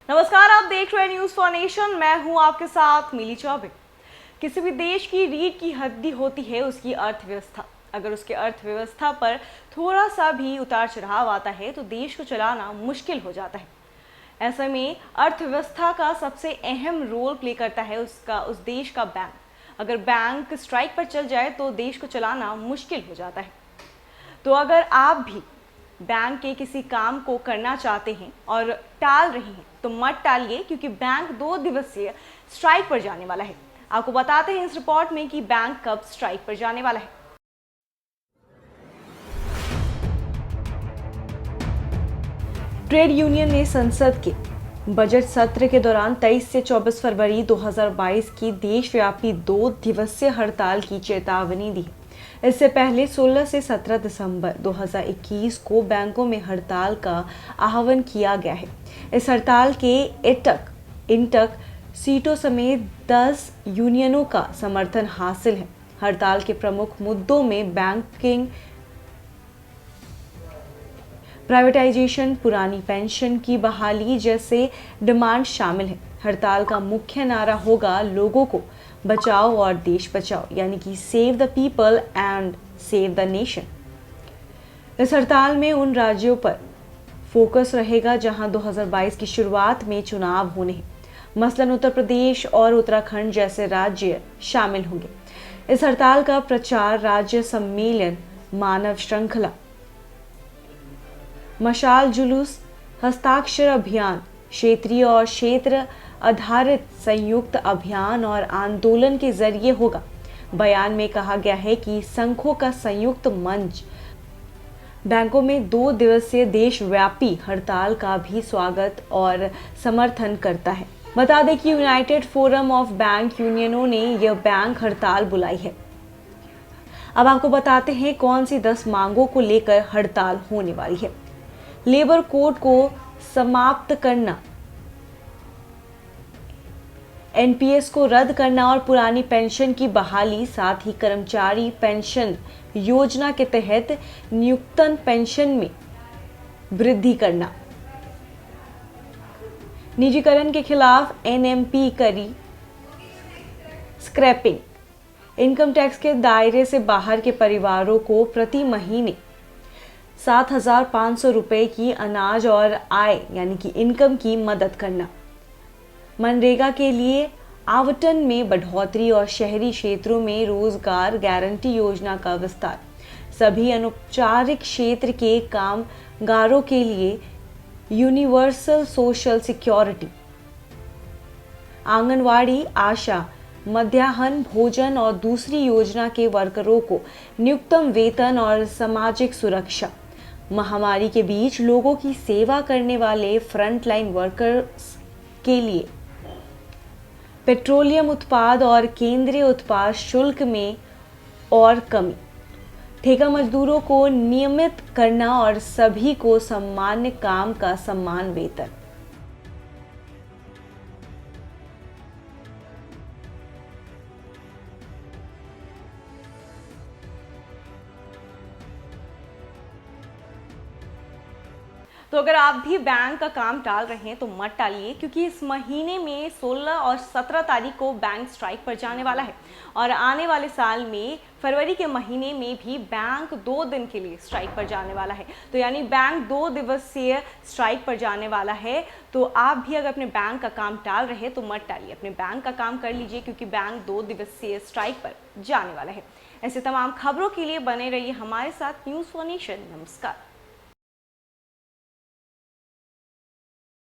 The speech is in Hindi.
नमस्कार, आप देख रहे हैं न्यूज़ फॉर नेशन। मैं हूं आपके साथ मिली चौबे। किसी भी देश की रीढ़ की हड्डी होती है उसकी अर्थव्यवस्था। अगर उसके अर्थव्यवस्था पर थोड़ा सा भी उतार चढ़ाव आता है तो देश को चलाना मुश्किल हो जाता है। ऐसे में अर्थव्यवस्था का सबसे अहम रोल प्ले करता है उस देश का बैंक। अगर बैंक स्ट्राइक पर चल जाए तो देश को चलाना मुश्किल हो जाता है। तो अगर आप भी बैंक के किसी काम को करना चाहते हैं और टाल रहे हैं तो मत टालिए, क्योंकि बैंक 2 दिवसीय स्ट्राइक पर जाने वाला है। आपको बताते हैं इस रिपोर्ट में कि बैंक कब स्ट्राइक पर जाने वाला है। ट्रेड यूनियन ने संसद के बजट सत्र के दौरान 23 से 24 फरवरी 2022 की देशव्यापी 2 दिवसीय हड़ताल की चेतावनी दी। इससे पहले 16 से 17 दिसंबर 2021 को बैंकों में हड़ताल का आह्वान किया गया है। इस हड़ताल के इंटक सीटों समेत 10 यूनियनों का समर्थन हासिल है। हड़ताल के प्रमुख मुद्दों में बैंकिंग प्राइवेटाइजेशन, पुरानी पेंशन की बहाली जैसे डिमांड शामिल है। हड़ताल का मुख्य नारा होगा लोगों को बचाओ और देश बचाओ, यानी कि save the people and save the nation. इस हड़ताल में उन राज्यों पर फोकस रहेगा जहां 2022 की शुरुआत में चुनाव होने हैं। मसलन उत्तर प्रदेश और उत्तराखंड जैसे राज्य शामिल होंगे। इस हड़ताल का प्रचार राज्य सम्मेलन, मानव श्रृंखला, मशाल जुलूस, हस्ताक्षर अभियान, क्षेत्रीय और क्षेत्र आधारित संयुक्त अभियान और आंदोलन के जरिए होगा। बयान में कहा गया है कि संघों का संयुक्त मंच बैंकों में 2 दिवसीय देशव्यापी हड़ताल का भी स्वागत और समर्थन करता है। बता दें कि यूनाइटेड फोरम ऑफ बैंक यूनियनों ने यह बैंक हड़ताल बुलाई है। अब आपको बताते हैं कौन सी 10 मांगों को लेकर हड़ताल होने वाली है। लेबर कोड को समाप्त करना, एनपीएस को रद्द करना और पुरानी पेंशन की बहाली, साथ ही कर्मचारी पेंशन योजना के तहत नियुक्तन पेंशन में वृद्धि करना, निजीकरण के खिलाफ एनएमपी करी स्क्रैपिंग, इनकम टैक्स के दायरे से बाहर के परिवारों को प्रति महीने 7,500 रुपए की अनाज और आय यानी कि इनकम की मदद करना, मनरेगा के लिए आवंटन में बढ़ोतरी और शहरी क्षेत्रों में रोजगार गारंटी योजना का विस्तार, सभी अनौपचारिक क्षेत्र के कामगारों के लिए यूनिवर्सल सोशल सिक्योरिटी, आंगनवाड़ी, आशा, मध्याह्न भोजन और दूसरी योजना के वर्करों को न्यूनतम वेतन और सामाजिक सुरक्षा, महामारी के बीच लोगों की सेवा करने वाले फ्रंटलाइन वर्कर्स के लिए पेट्रोलियम उत्पाद और केंद्रीय उत्पाद शुल्क में और कमी, ठेका मजदूरों को नियमित करना और सभी को सामान्य काम का समान वेतन। तो अगर आप भी बैंक का काम टाल रहे हैं तो मत टालिए, क्योंकि इस महीने में 16 और 17 तारीख को बैंक स्ट्राइक पर जाने वाला है और आने वाले साल में फरवरी के महीने में भी बैंक 2 दिन के लिए स्ट्राइक पर जाने वाला है। तो यानी बैंक 2 दिवसीय स्ट्राइक पर जाने वाला है। तो आप भी अगर अपने बैंक का काम टाल रहे हैं तो मत टालिए, अपने बैंक का काम कर लीजिए, क्योंकि बैंक 2 दिवसीय स्ट्राइक पर जाने वाला है। ऐसे तमाम खबरों के लिए बने रहिए हमारे साथ न्यूज़ फॉर नेशन। नमस्कार।